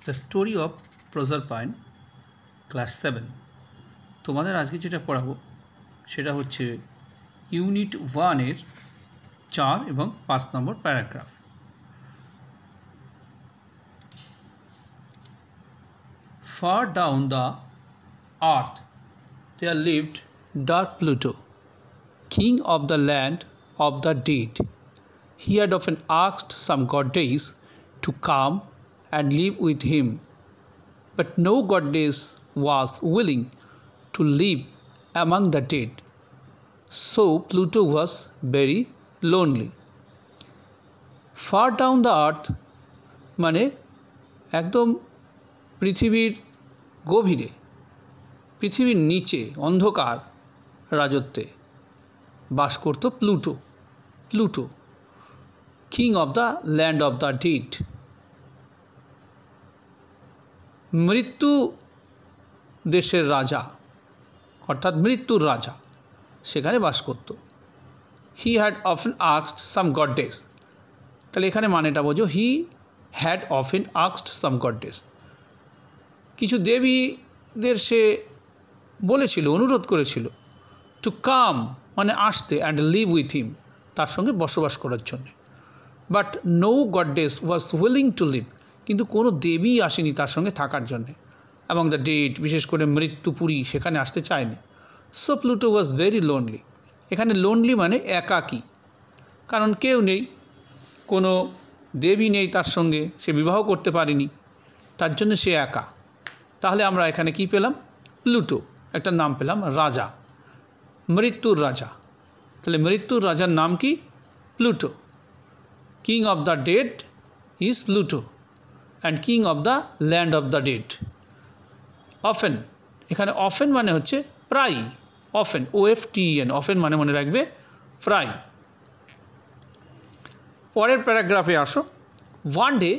The story of Proserpine class 7। তোমাদের আজকে যেটা পড়াবো সেটা হচ্ছে ইউনিট 1-এর 4 এবং 5 নম্বর paragraph. Far down the earth there lived dark Pluto, king of the land of the dead. He had often asked some goddess to come and live with him, but no goddess was willing to live among the dead. So Pluto was very lonely. Far down the earth মানে একদম পৃথিবীর গভীরে, পৃথিবীর নিচে অন্ধকার রাজত্বে বাস করত Pluto. Pluto king of the land of the dead, মৃত্যু দেশের রাজা অর্থাৎ মৃত্যুর রাজা সেখানে বাস করত। He had often asked some goddess, তাহলে এখানে মানেটা বোঝো, he had often asked some goddess, কিছু দেবীদের সে বলেছিল, অনুরোধ করেছিল, টু কাম মানে আসতে, অ্যান্ড লিভ উইথ হিম তার সঙ্গে বসবাস করার জন্য। But no goddess was willing to live, কিন্তু কোনো দেবী আসেনি তার সঙ্গে থাকার জন্যে। অ্যামং দ্য ডেড বিশেষ করে মৃত্যুপুরী সেখানে আসতে চায়নি। So Pluto was very lonely, এখানে লোনলি মানে একাকী, কারণ কেউ নেই, কোনো দেবী নেই তার সঙ্গে, সে বিবাহ করতে পারেনি, তার জন্য সে একা। তাহলে আমরা এখানে কি পেলাম? প্লুটো একটা নাম পেলাম, রাজা, মৃত্যুর রাজা। তাহলে মৃত্যুর রাজার নাম কি? Pluto. King of the dead is Pluto and king of the land of the dead. Often, এখানে অফেন মানে হচ্ছে প্রায়, অফেন OFTEN, অফেন মানে মনে রাখবে প্রায়। পরের প্যারাগ্রাফে আসো। One day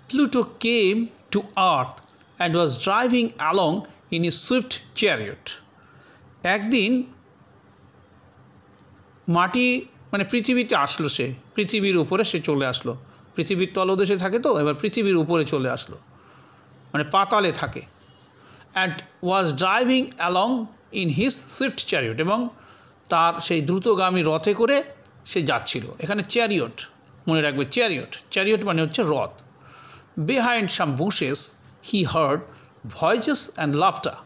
Pluto came to earth and was driving along in a Swift chariot. একদিন মাটি মানে পৃথিবীতে আসলো, সে পৃথিবীর উপরে সে চলে আসলো। পৃথিবীর তলদেশে থাকে তো, এবার পৃথিবীর উপরে চলে আসলো, মানে পাতালে থাকে। And was driving along in his Swift chariot, এবং তার সেই দ্রুতগামী রথে করে সে যাচ্ছিল। এখানে চ্যারিয়ট মনে রাখবে, চ্যারিয়ট, চ্যারিয়ট মানে হচ্ছে রথ। Behind some bushes he heard voices and laughter.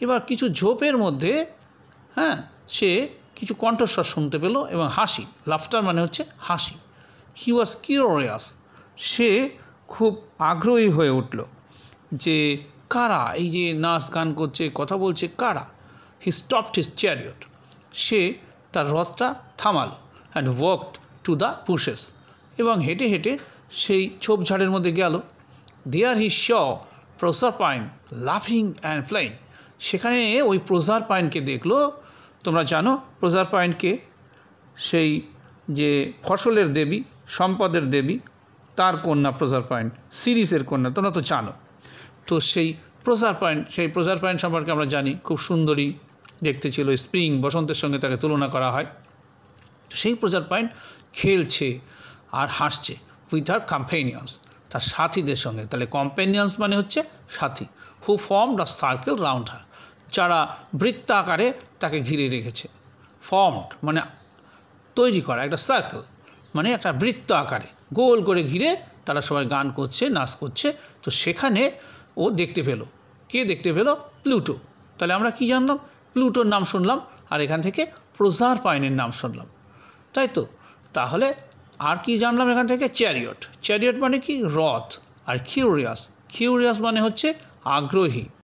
এবার কিছু ঝোপের মধ্যে সে কিছু কণ্ঠস্বর শুনতে পেল এবং হাসি, লাফটার মানে হচ্ছে হাসি। হি ওয়াজ কিউরিয়াস, সে খুব আগ্রহী হয়ে উঠল যে কারা এই যে নাচ গান করছে, কথা বলছে, কারা। হি স্টপড হিজ চ্যারিয়ট, সে তার রথটা থামালো। And walked to the bushes, এবং হেঁটে হেঁটে সেই ঝোপঝাড়ের মধ্যে গেল। দেয়ার হি শ প্রজারপাইন লাফিং অ্যান্ড প্লেইং, সেখানে ওই প্রজারপাইনকে দেখলো। তোমরা জানো প্রজারপাইনকে, সেই যে ফসলের দেবী, সম্পদের দেবী, তার কন্যা প্রজারপাইন, সিরিসের কন্যা, তোমরা তো জানো। তো সেই প্রজারপাইন সম্পর্কে আমরা জানি, খুব সুন্দরী দেখতে ছিল, স্প্রিং বসন্তের সঙ্গে তাকে তুলনা করা হয়। সেই প্রজারপাইন খেলছে আর হাসছে উইথ হার কম্পেনিয়ন্স, তার সাথীদের সঙ্গে। তাহলে কম্পেনিয়ন্স মানে হচ্ছে সাথী। হু ফর্মড আ সার্কেল রাউন্ড হার, যারা বৃত্তাকারে তাকে ঘিরে রেখেছে। ফর্মড মানে তৈরি করা, একটা সার্কেল মানে একটা বৃত্ত আকারে গোল করে ঘিরে তারা সবাই গান করছে, নাচ করছে। তো সেখানে ও দেখতে পেল, কে দেখতে পেল? প্লুটো। তাহলে আমরা কি জানলাম? প্লুটোর নাম শুনলাম, আর এখান থেকে প্রজারপাইনের নাম শুনলাম, তাই তো। তাহলে আর কি জানলাম এখান থেকে? চ্যারিয়ট, চ্যারিয়ট মানে কি? রথ। আর কিউরিয়াস, কিউরিয়াস মানে হচ্ছে আগ্রহী।